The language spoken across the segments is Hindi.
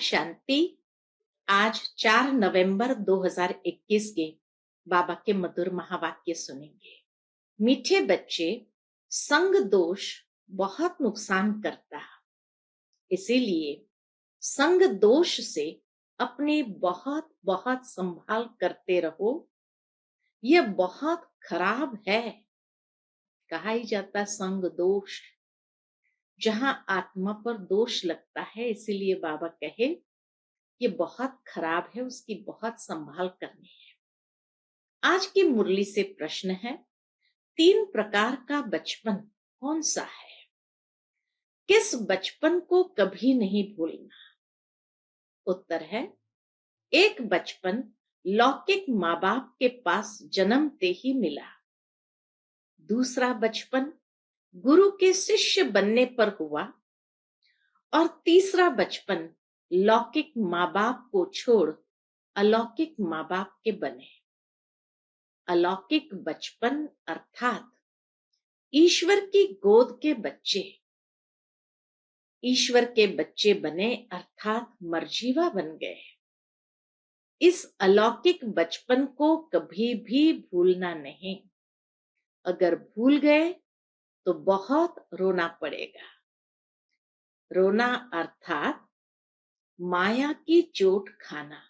शांति। आज 4 नवंबर 2021 के बाबा के मधुर महावाक्य सुनेंगे। मीठे बच्चे, संग दोष बहुत नुकसान करता है, इसीलिए संग दोष से अपने बहुत बहुत संभाल करते रहो। यह बहुत खराब है। कहा ही जाता संग दोष, जहां आत्मा पर दोष लगता है, इसीलिए बाबा कहे ये बहुत खराब है, उसकी बहुत संभाल करनी है। आज की मुरली से प्रश्न है, 3 प्रकार का बचपन कौन सा है? किस बचपन को कभी नहीं भूलना? उत्तर है, एक बचपन लौकिक माँ बाप के पास जन्मते ही मिला। दूसरा बचपन गुरु के शिष्य बनने पर हुआ। और तीसरा बचपन लौकिक माँ बाप को छोड़ अलौकिक माँ बाप के बने। अलौकिक बचपन अर्थात ईश्वर की गोद के बच्चे, ईश्वर के बच्चे बने अर्थात मर्जीवा बन गए। इस अलौकिक बचपन को कभी भी भूलना नहीं। अगर भूल गए तो बहुत रोना पड़ेगा। रोना अर्थात माया की चोट खाना।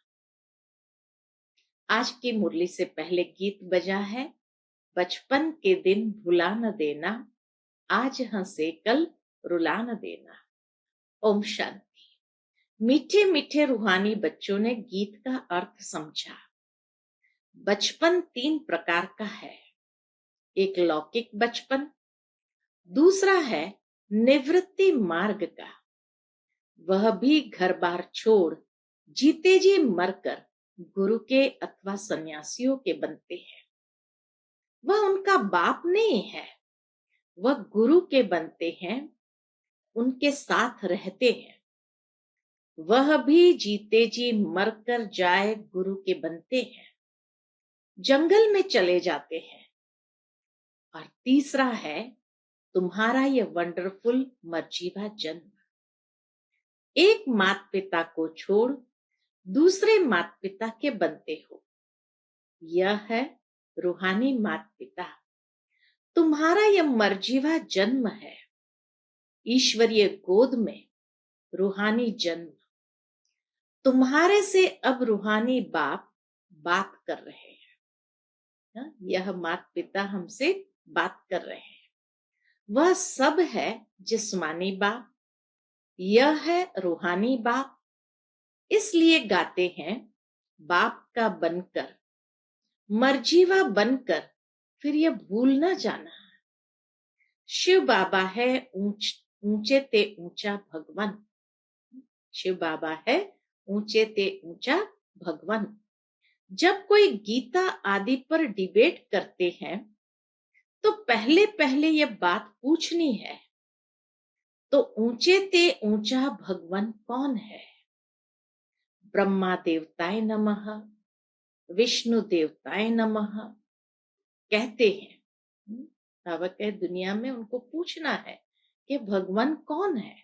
आज की मुरली से पहले गीत बजा है, बचपन के दिन भुला न देना, आज हंसे कल रुला न देना। ओम शांति। मीठे मीठे रूहानी बच्चों ने गीत का अर्थ समझा। बचपन 3 प्रकार का है। एक लौकिक बचपन, दूसरा है निवृत्ति मार्ग का, वह भी घर बार छोड़ जीते जी मरकर गुरु के अथवा सन्यासियों के बनते हैं। वह उनका बाप नहीं है, वह गुरु के बनते हैं, उनके साथ रहते हैं। वह भी जीते जी मरकर जाए गुरु के बनते हैं, जंगल में चले जाते हैं। और तीसरा है तुम्हारा यह वंडरफुल मर्जीवा जन्म। एक माता पिता को छोड़ दूसरे माता पिता के बनते हो। यह है रूहानी माता पिता। तुम्हारा यह मर्जीवा जन्म है, ईश्वरीय गोद में रूहानी जन्म। तुम्हारे से अब रूहानी बाप बात कर रहे हैं। यह माता पिता हमसे बात कर रहे हैं। वह सब है जिस्मानी बाप, यह है रूहानी बाप। इसलिए गाते हैं, बाप का बनकर मर्जीवा बनकर फिर यह भूल न जाना। शिव बाबा है ऊंचे ते ऊंचा भगवान। शिव बाबा है ऊंचे ते ऊंचा भगवान। जब कोई गीता आदि पर डिबेट करते हैं तो पहले पहले यह बात पूछनी है, तो ऊंचे ते ऊंचा भगवान कौन है? ब्रह्मा देवताय नमः, विष्णु देवताय नमः कहते हैं। बाबा कहे दुनिया में उनको पूछना है कि भगवान कौन है,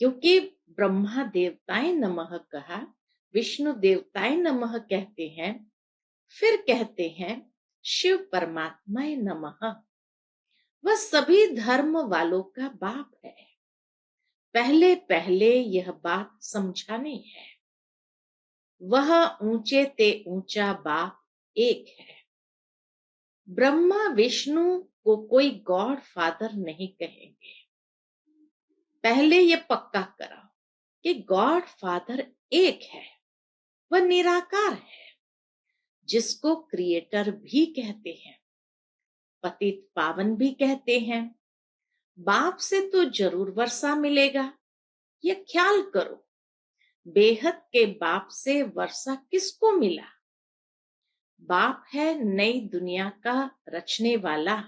क्योंकि ब्रह्मा देवताय नमः कहा, विष्णु देवताय नमः कहते हैं, फिर कहते हैं शिव परमात्माय नमः। वह सभी धर्म वालों का बाप है। पहले पहले यह बात समझानी है। वह ऊंचे ते ऊंचा बाप एक है। ब्रह्मा विष्णु को कोई गॉड फादर नहीं कहेंगे। पहले ये पक्का कराओ कि गॉड फादर एक है, वह निराकार है, जिसको क्रिएटर भी कहते हैं, पतित पावन भी कहते हैं। बाप से तो जरूर वर्षा मिलेगा, ये ख्याल करो। बेहद के बाप से वर्षा किसको मिला? बाप है नई दुनिया का रचने वाला,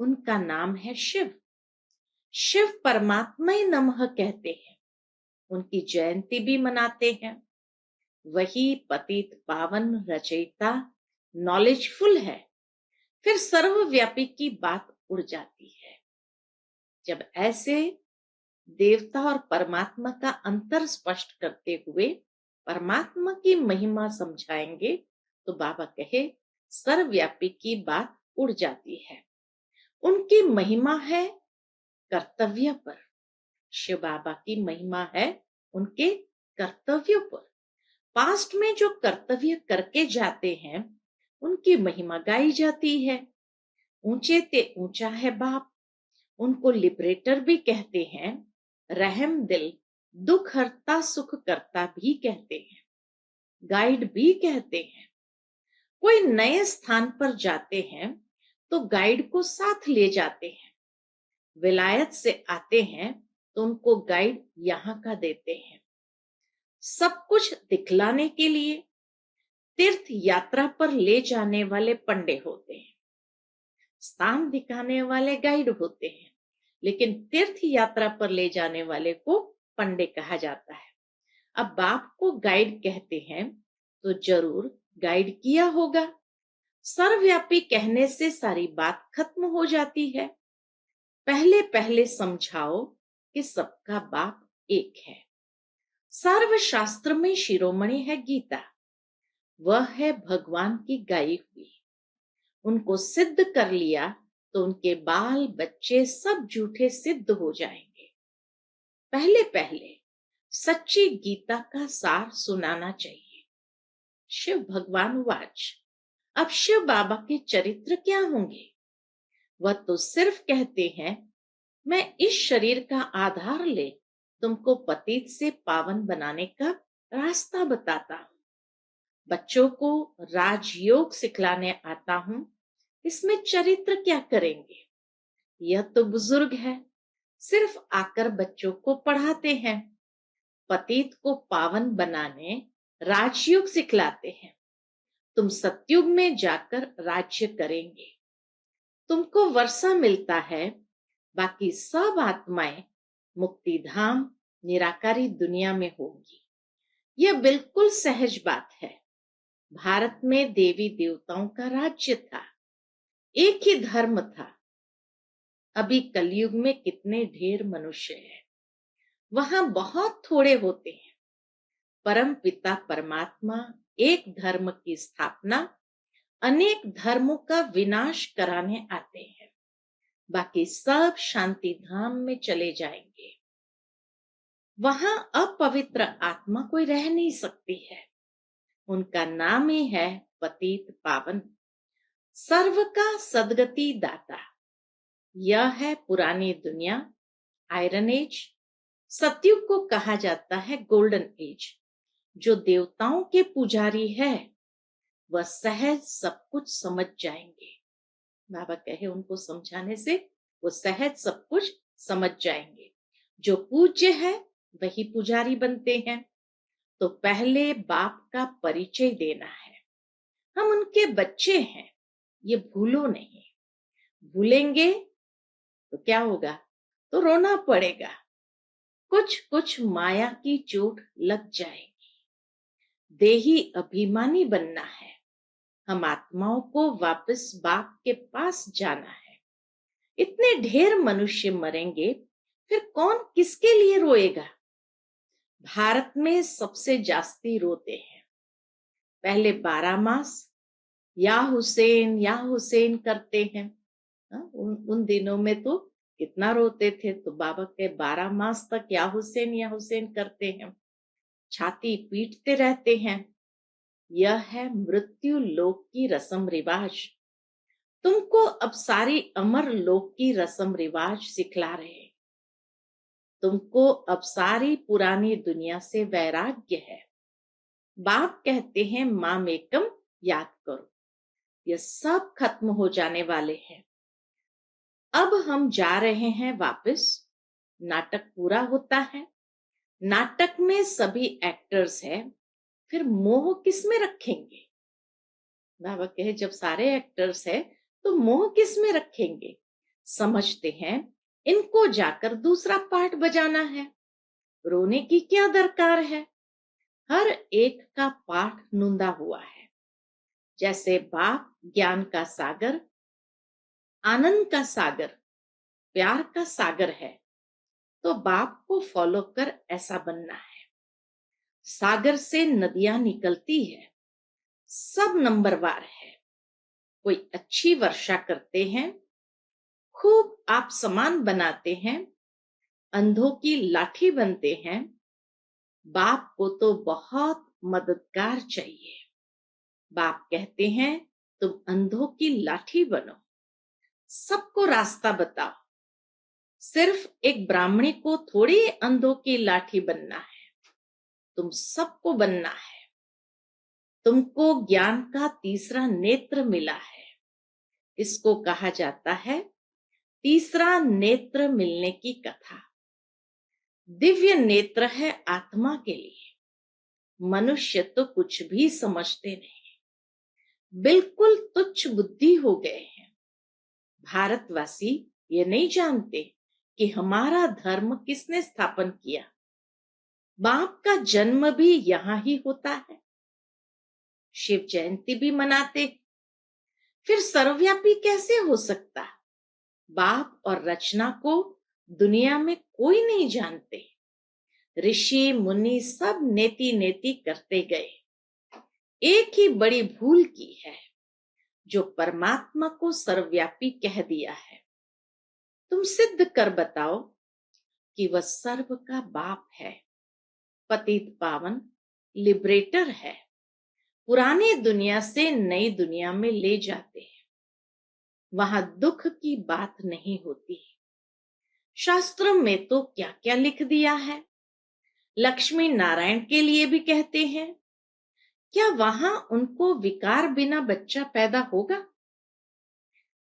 उनका नाम है शिव। शिव परमात्मा ही नमः कहते हैं, उनकी जयंती भी मनाते हैं। वही पतित पावन रचयिता नॉलेजफुल है, फिर सर्वव्यापी की बात उड़ जाती है। जब ऐसे देवता और परमात्मा का अंतर स्पष्ट करते हुए परमात्मा की महिमा समझाएंगे तो बाबा कहे सर्वव्यापी की बात उड़ जाती है। उनकी महिमा है कर्तव्य पर। शिव बाबा की महिमा है उनके कर्तव्यों पर। पास्ट में जो कर्तव्य करके जाते हैं उनकी महिमा गाई जाती है। ऊंचे ते ऊंचा है बाप, उनको लिबरेटर भी कहते हैं, रहम दिल, दुख हरता सुख करता भी कहते हैं, गाइड भी कहते हैं। कोई नए स्थान पर जाते हैं तो गाइड को साथ ले जाते हैं। विलायत से आते हैं तो उनको गाइड यहाँ का देते हैं। सब कुछ दिखलाने के लिए तीर्थ यात्रा पर ले जाने वाले पंडे होते हैं, स्थान दिखाने वाले गाइड होते हैं, लेकिन तीर्थ यात्रा पर ले जाने वाले को पंडे कहा जाता है। अब बाप को गाइड कहते हैं तो जरूर गाइड किया होगा। सर्वव्यापी कहने से सारी बात खत्म हो जाती है। पहले पहले समझाओ कि सबका बाप एक है। सर्वशास्त्र में शिरोमणि है गीता, वह है भगवान की गाई हुई। उनको सिद्ध कर लिया तो उनके बाल बच्चे सब झूठे सिद्ध हो जाएंगे। पहले पहले सच्ची गीता का सार सुनाना चाहिए। शिव भगवान वाच, अब शिव बाबा के चरित्र क्या होंगे? वह तो सिर्फ कहते हैं मैं इस शरीर का आधार ले तुमको पतित से पावन बनाने का रास्ता बताता हूं। बच्चों को राजयोग सिखलाने आता हूं, इसमें चरित्र क्या करेंगे? यह तो बुजुर्ग है, सिर्फ आकर बच्चों को पढ़ाते हैं। पतित को पावन बनाने राजयोग सिखलाते हैं। तुम सतयुग में जाकर राज्य करेंगे। तुमको वर्षा मिलता है, बाकी सब आत्माएं मुक्ति धाम निराकारी दुनिया में होंगी। यह बिल्कुल सहज बात है। भारत में देवी देवताओं का राज्य था, एक ही धर्म था। अभी कलयुग में कितने ढेर मनुष्य हैं, वहां बहुत थोड़े होते हैं। परम पिता परमात्मा एक धर्म की स्थापना, अनेक धर्मों का विनाश कराने आते हैं। बाकी सब शांति धाम में चले जाएंगे। वहां अपवित्र आत्मा कोई रह नहीं सकती है। उनका नाम ही है पतित पावन, सर्व का सदगति दाता। यह है पुरानी दुनिया, आयरन एज। सतयुग को कहा जाता है गोल्डन एज। जो देवताओं के पुजारी है वह सहज सब कुछ समझ जाएंगे। बाबा कहे उनको समझाने से वो सहज सब कुछ समझ जाएंगे। जो पूज्य है वही पुजारी बनते हैं। तो पहले बाप का परिचय देना है। हम उनके बच्चे हैं, ये भूलो नहीं। भूलेंगे तो क्या होगा? तो रोना पड़ेगा। कुछ कुछ माया की चोट लग जाएगी। देही अभिमानी बनना है। हम आत्माओं को वापस बाप के पास जाना है। इतने ढेर मनुष्य मरेंगे, फिर कौन किसके लिए रोएगा? भारत में सबसे जास्ती रोते हैं। पहले 12 मास या हुसैन करते हैं। उन दिनों में तो कितना रोते थे। तो बाबा के 12 मास तक या हुसैन करते हैं, छाती पीटते रहते हैं। यह है मृत्यु लोक की रस्म रिवाज। तुमको अब सारी अमर लोक की रस्म रिवाज सिखला रहे हैं। तुमको अब सारी पुरानी दुनिया से वैराग्य है। बाप कहते हैं माम एकम याद करो। यह सब खत्म हो जाने वाले हैं। अब हम जा रहे हैं वापस। नाटक पूरा होता है। नाटक में सभी एक्टर्स हैं, फिर मोह किस में रखेंगे? बाबा कहे जब सारे एक्टर्स हैं तो मोह किस में रखेंगे? समझते हैं इनको जाकर दूसरा पार्ट बजाना है। रोने की क्या दरकार है? हर एक का पाठ नूंदा हुआ है। जैसे बाप ज्ञान का सागर, आनंद का सागर, प्यार का सागर है, तो बाप को फॉलो कर ऐसा बनना है। सागर से नदियां निकलती है, सब नंबरवार है। कोई अच्छी वर्षा करते हैं, खूब आप समान बनाते हैं, अंधों की लाठी बनते हैं। बाप को तो बहुत मददगार चाहिए। बाप कहते हैं तुम अंधों की लाठी बनो, सबको रास्ता बताओ। सिर्फ एक ब्राह्मणी को थोड़ी अंधों की लाठी बनना है, तुम सबको बनना है। तुमको ज्ञान का तीसरा नेत्र मिला है, इसको कहा जाता है तीसरा नेत्र मिलने की कथा। दिव्य नेत्र है आत्मा के लिए। मनुष्य तो कुछ भी समझते नहीं, बिल्कुल तुच्छ बुद्धि हो गए हैं। भारतवासी ये नहीं जानते कि हमारा धर्म किसने स्थापन किया। बाप का जन्म भी यहां ही होता है। शिव जयंती भी मनाते, फिर सर्वव्यापी कैसे हो सकता? बाप और रचना को दुनिया में कोई नहीं जानते। ऋषि मुनि सब नेति नेति करते गए, एक ही बड़ी भूल की है, जो परमात्मा को सर्वव्यापी कह दिया है। तुम सिद्ध कर बताओ कि वह सर्व का बाप है, पतित पावन लिबरेटर है। पुरानी दुनिया से नई दुनिया में ले जाते हैं, वहां दुख की बात नहीं होती। शास्त्रों में तो क्या क्या लिख दिया है। लक्ष्मी नारायण के लिए भी कहते हैं, क्या वहां उनको विकार बिना बच्चा पैदा होगा?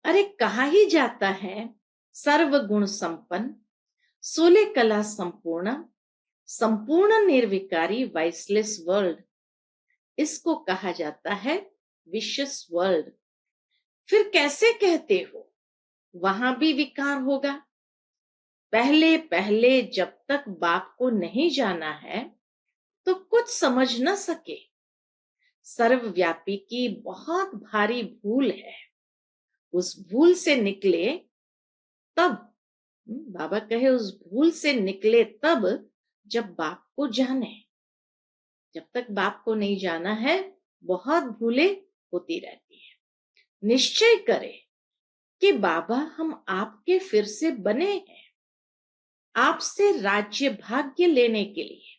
अरे कहा ही जाता है सर्व गुण संपन्न, 16 कला संपूर्ण, संपूर्ण निर्विकारी वाइसलेस वर्ल्ड। इसको कहा जाता है विशेष वर्ल्ड। फिर कैसे कहते हो वहां भी विकार होगा? पहले पहले जब तक बाप को नहीं जाना है तो कुछ समझ न सके। सर्वव्यापी की बहुत भारी भूल है, उस भूल से निकले तब। बाबा कहे उस भूल से निकले तब जब बाप को जाने। जब तक बाप को नहीं जाना है बहुत भूलें होती रहती है। निश्चय करें कि बाबा हम आपके फिर से बने हैं, आपसे राज्य भाग्य लेने के लिए।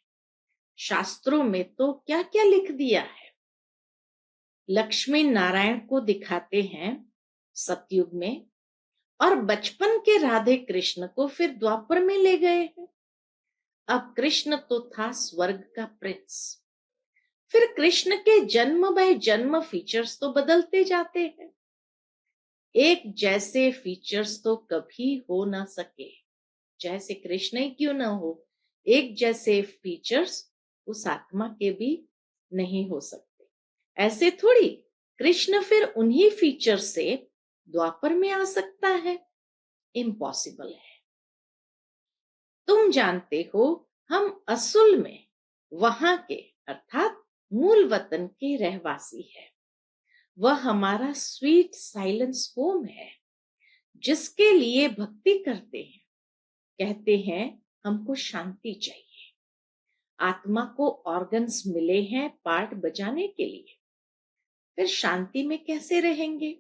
शास्त्रों में तो क्या क्या लिख दिया है। लक्ष्मी नारायण को दिखाते हैं सतयुग में, और बचपन के राधे कृष्ण को फिर द्वापर में ले गए हैं। अब कृष्ण तो था स्वर्ग का प्रिंस, फिर कृष्ण के जन्म बाय जन्म फीचर्स तो बदलते जाते हैं। एक जैसे फीचर्स तो कभी हो ना सके, जैसे कृष्ण ही क्यों ना हो, एक जैसे फीचर्स उस आत्मा के भी नहीं हो सकते। ऐसे थोड़ी कृष्ण फिर उन्हीं फीचर से द्वापर में आ सकता है, इम्पॉसिबल है। तुम जानते हो हम असल में वहां के अर्थात मूल वतन के रहवासी है। वह हमारा स्वीट साइलेंस होम है, जिसके लिए भक्ति करते हैं। कहते हैं हमको शांति चाहिए। आत्मा को ऑर्गन्स मिले हैं पार्ट बजाने के लिए, फिर शांति में कैसे रहेंगे?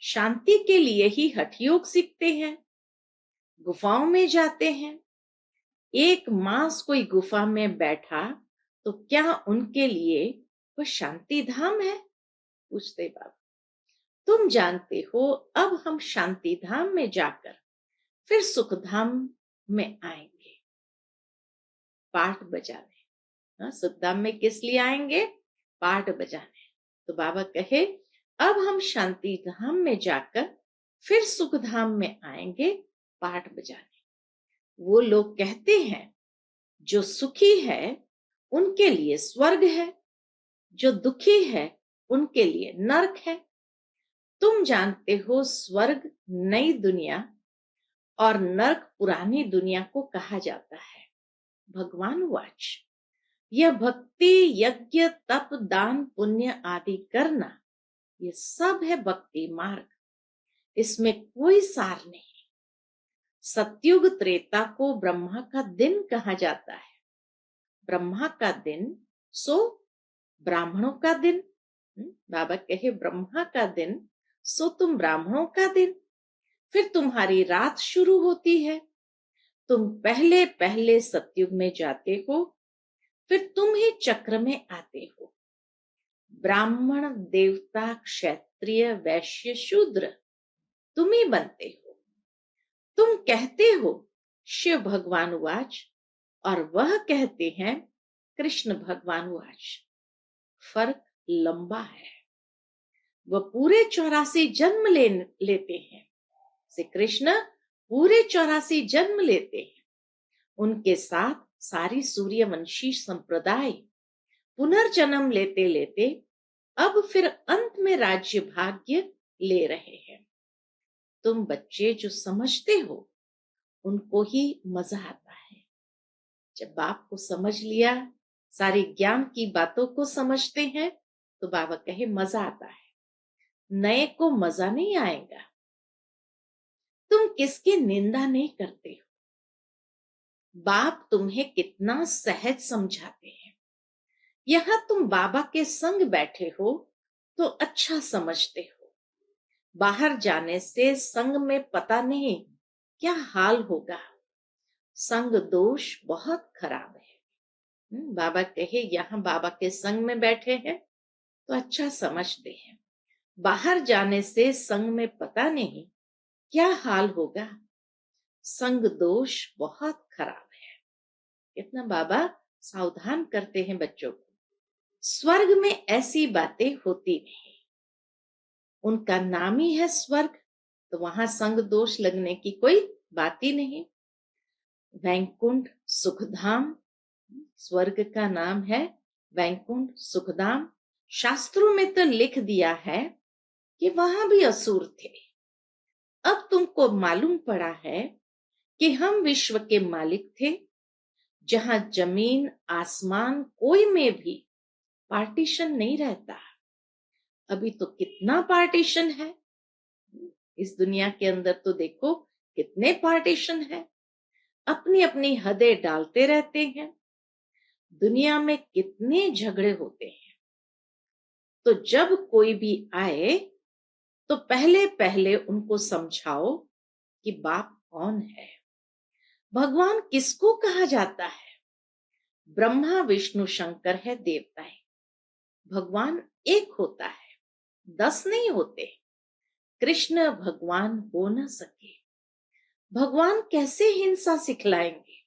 शांति के लिए ही हठ योग सीखते हैं, गुफाओं में जाते हैं। एक मास कोई गुफा में बैठा तो क्या उनके लिए वो शांति धाम है? पूछते बाबा। तुम जानते हो अब हम शांति धाम में जाकर फिर सुख धाम में आएंगे पाठ बजाने। सुख धाम में किस लिए आएंगे? पाठ बजाने। तो बाबा कहे अब हम शांति धाम में जाकर फिर सुख धाम में आएंगे पाठ बजाने। वो लोग कहते हैं जो सुखी है उनके लिए स्वर्ग है, जो दुखी है उनके लिए नरक है। तुम जानते हो स्वर्ग नई दुनिया और नरक पुरानी दुनिया को कहा जाता है। भगवान वाच, यह भक्ति यज्ञ तप दान पुण्य आदि करना, ये सब है भक्ति मार्ग। इसमें कोई सार नहीं। सतयुग त्रेता को ब्रह्मा का दिन कहा जाता है। ब्रह्मा का दिन सो ब्राह्मणों का दिन। बाबा कहे ब्रह्मा का दिन सो तुम ब्राह्मणों का दिन। फिर तुम्हारी रात शुरू होती है। तुम पहले पहले सतयुग में जाते हो, फिर तुम ही चक्र में आते हो। ब्राह्मण, देवता, क्षत्रिय, वैश्य, शूद्र तुम ही बनते हो। तुम कहते हो शिव भगवान उवाच, और वह कहते हैं कृष्ण भगवान उवाच। फर्क लंबा है। वह पूरे 84 जन्म लेते हैं। श्री कृष्ण पूरे 84 जन्म लेते हैं। उनके साथ सारी सूर्यवंशी संप्रदाय पुनर्जन्म लेते लेते अब फिर अंत में राज्य भाग्य ले रहे हैं। तुम बच्चे जो समझते हो उनको ही मजा आता है। जब बाप को समझ लिया, सारी ज्ञान की बातों को समझते हैं, तो बाबा कहे मजा आता है। नए को मजा नहीं आएगा। तुम किसकी निंदा नहीं करते हो। बाप तुम्हें कितना सहज समझाते हैं। यहां तुम बाबा के संग बैठे हो तो अच्छा समझते हो। बाहर जाने से संग में पता नहीं क्या हाल होगा। संग दोष बहुत खराब है। बाबा कहे यहां बाबा के संग में बैठे हैं तो अच्छा समझते हैं। बाहर जाने से संग में पता नहीं क्या हाल होगा। संग दोष बहुत खराब है। इतना बाबा सावधान करते हैं बच्चों को। स्वर्ग में ऐसी बातें होती नहीं। उनका नाम ही है स्वर्ग, तो वहां संग दोष लगने की कोई बात ही नहीं। वैकुंठ सुखधाम, स्वर्ग का नाम है वैकुंठ सुखधाम। शास्त्रों में तो लिख दिया है कि वहां भी असुर थे। अब तुमको मालूम पड़ा है कि हम विश्व के मालिक थे, जहां जमीन आसमान कोई में भी पार्टीशन नहीं रहता। अभी तो कितना पार्टीशन है इस दुनिया के अंदर। तो देखो कितने पार्टीशन है। अपनी अपनी हदें डालते रहते हैं। दुनिया में कितने झगड़े होते हैं। तो जब कोई भी आए तो पहले पहले उनको समझाओ कि बाप कौन है। भगवान किसको कहा जाता है। ब्रह्मा विष्णु शंकर है देवताएं। भगवान एक होता है, 10 नहीं होते। कृष्ण भगवान हो न सके। भगवान कैसे हिंसा सिखलाएंगे।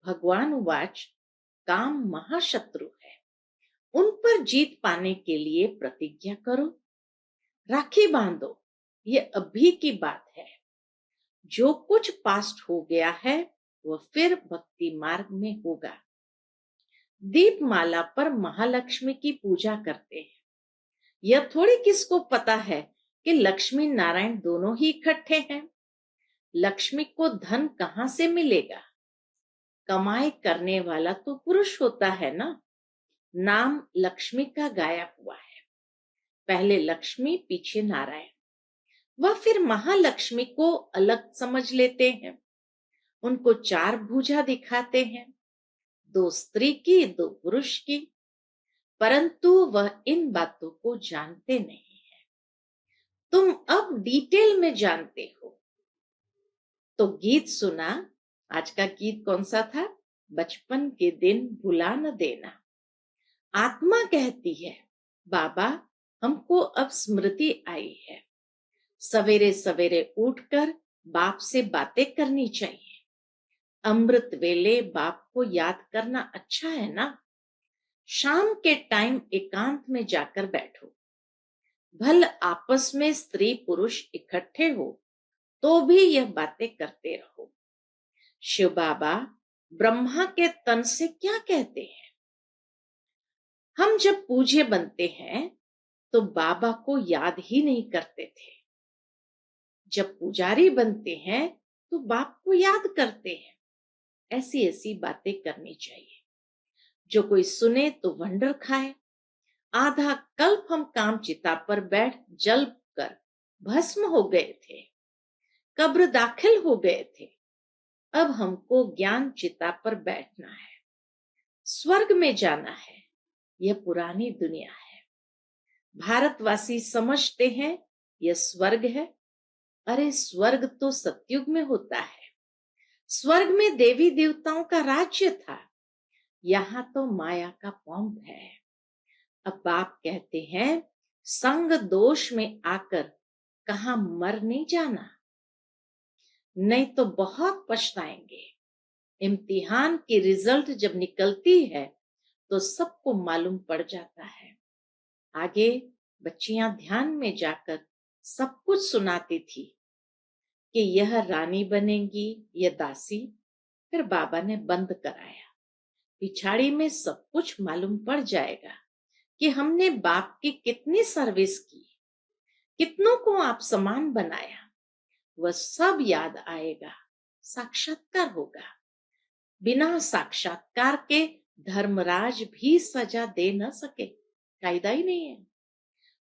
भगवान उवाच, काम महाशत्रु है। उन पर जीत पाने के लिए प्रतिज्ञा करो, राखी बांधो। ये अभी की बात है। जो कुछ पास्ट हो गया है वह फिर भक्ति मार्ग में होगा। दीपमाला पर महालक्ष्मी की पूजा करते हैं। यह थोड़ी किसको पता है कि लक्ष्मी नारायण दोनों ही इकट्ठे हैं। लक्ष्मी को धन कहां से मिलेगा। कमाई करने वाला तो पुरुष होता है ना। नाम लक्ष्मी का गाया हुआ है। पहले लक्ष्मी पीछे नारायण। वह फिर महालक्ष्मी को अलग समझ लेते हैं। उनको 4 भुजा दिखाते हैं, 2 स्त्री की 2 पुरुष की। परंतु वह इन बातों को जानते नहीं है। तुम अब डिटेल में जानते हो। तो गीत सुना। आज का गीत कौन सा था। बचपन के दिन भुला न देना। आत्मा कहती है बाबा हमको अब स्मृति आई है। सवेरे सवेरे उठकर बाप से बातें करनी चाहिए। अमृत वेले बाप को याद करना अच्छा है ना। शाम के टाइम एकांत में जाकर बैठो। भल आपस में स्त्री पुरुष इकट्ठे हो तो भी यह बातें करते रहो। शिव बाबा ब्रह्मा के तन से क्या कहते हैं। हम जब पूज्य बनते हैं तो बाबा को याद ही नहीं करते थे। जब पुजारी बनते हैं तो बाप को याद करते हैं। ऐसी ऐसी बातें करनी चाहिए। जो कोई सुने तो वंडर खाए। आधा कल्प हम काम चिता पर बैठ जल कर भस्म हो गए थे। कब्र दाखिल हो गए थे। अब हमको ज्ञान चिता पर बैठना है, स्वर्ग में जाना है। यह पुरानी दुनिया है। भारतवासी समझते हैं यह स्वर्ग है। अरे स्वर्ग तो सतयुग में होता है। स्वर्ग में देवी देवताओं का राज्य था, यहाँ तो माया का पौंध है। अब बाप कहते हैं संग दोष में आकर कहां मर नहीं जाना, नहीं तो बहुत पछताएंगे। इम्तिहान की रिजल्ट जब निकलती है तो सबको मालूम पड़ जाता है। आगे बच्चियां ध्यान में जाकर सब कुछ सुनाती थी कि यह रानी बनेगी, यह दासी। फिर बाबा ने बंद कराया। पिछाड़ी में सब कुछ मालूम पड़ जाएगा कि हमने बाप की कितनी सर्विस की, कितनों को आप समान बनाया। वह सब याद आएगा, साक्षात्कार होगा। बिना साक्षात्कार के धर्मराज भी सजा दे न सके, कायदा ही नहीं है।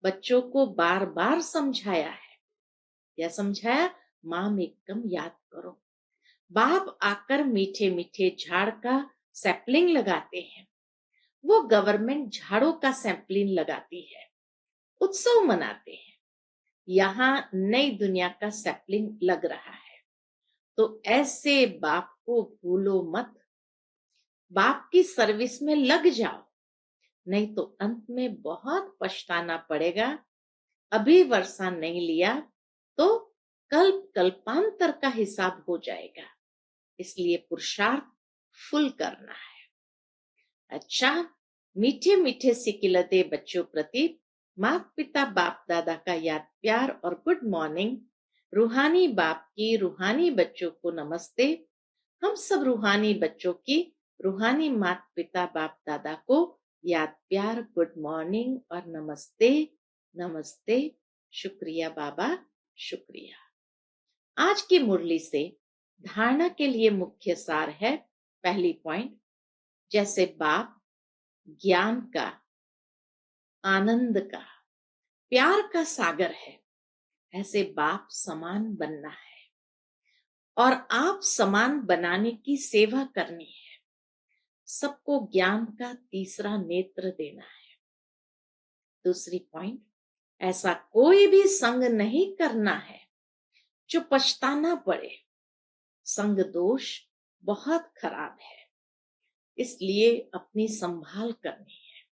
बच्चों को बार बार समझाया है। यह समझाया, माम एकम याद करो। बाप आकर मीठे मीठे झाड़ का सैपलिंग लगाते हैं। वो गवर्नमेंट झाड़ों का सैपलिंग लगाती है, उत्सव मनाते हैं। यहाँ नई दुनिया का सैपलिंग लग रहा है। तो ऐसे बाप को भूलो मत, बाप की सर्विस में लग जाओ, नहीं तो अंत में बहुत पछताना पड़ेगा। अभी वर्षा नहीं लिया तो कल्प कल्पांतर का हिसाब हो जाएगा। इसलिए पुरुषार्थ फुल करना है। अच्छा, मीठे मीठे सिकिलते बच्चों प्रति माता पिता बाप दादा का याद प्यार और गुड मॉर्निंग। रूहानी बाप की रूहानी बच्चों को नमस्ते। हम सब रूहानी बच्चों की रूहानी माता पिता बाप दादा को याद प्यार, गुड मॉर्निंग और नमस्ते। नमस्ते। शुक्रिया बाबा, शुक्रिया। आज की मुरली से धारणा के लिए मुख्य सार है। पहली पॉइंट, जैसे बाप ज्ञान का, आनंद का, प्यार का सागर है, ऐसे बाप समान बनना है और आप समान बनाने की सेवा करनी है। सबको ज्ञान का तीसरा नेत्र देना है। दूसरी पॉइंट, ऐसा कोई भी संग नहीं करना है जो पछताना पड़े। संग दोष बहुत खराब है, इसलिए अपनी संभाल करनी है।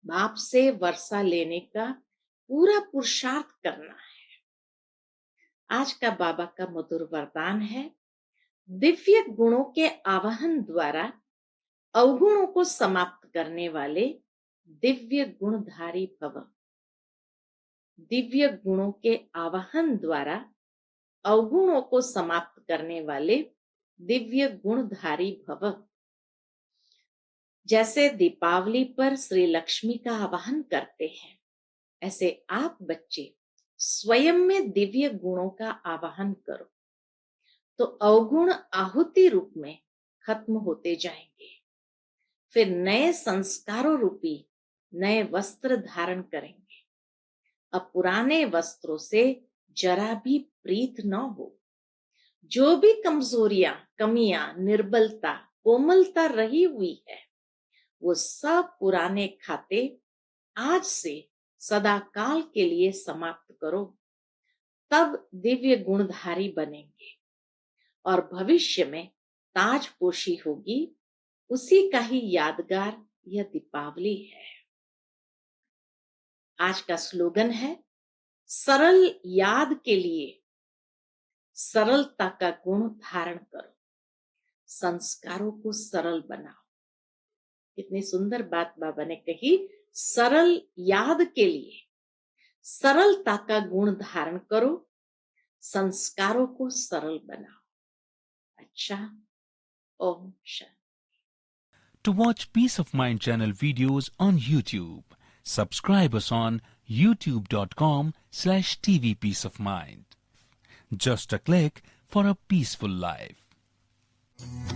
बाप से वर्षा लेने का पूरा पुरुषार्थ करना है। आज का बाबा का मधुर वरदान है, दिव्य गुणों के आवाहन द्वारा अवगुणों को समाप्त करने वाले दिव्य गुणधारी भव। दिव्य गुणों के आवाहन द्वारा अवगुणों को समाप्त करने वाले दिव्य गुणधारी भव। जैसे दीपावली पर श्री लक्ष्मी का आवाहन करते हैं, ऐसे आप बच्चे स्वयं में दिव्य गुणों का आवाहन करो, तो अवगुण आहुति रूप में खत्म होते जाएंगे। फिर नए संस्कारों रूपी नए वस्त्र धारण करेंगे। अब पुराने वस्त्रों से जरा भी प्रीत न हो। जो भी कमजोरियां, कमियां, निर्बलता, कोमलता रही हुई है, वो सब पुराने खाते आज से सदा काल के लिए समाप्त करो। तब दिव्य गुणधारी बनेंगे और भविष्य में ताजपोशी होगी। उसी का ही यादगार यह दीपावली है। आज का स्लोगन है, सरल याद के लिए सरलता का गुण धारण करो, संस्कारों को सरल बनाओ। कितनी सुंदर बात बाबा ने कही। सरल याद के लिए सरलता का गुण धारण करो, संस्कारों को सरल बनाओ। अच्छा, Om Shanti. To watch Peace of Mind channel videos on YouTube, subscribe us on youtube.com/TV Peace of Mind. Just a click for a peaceful life.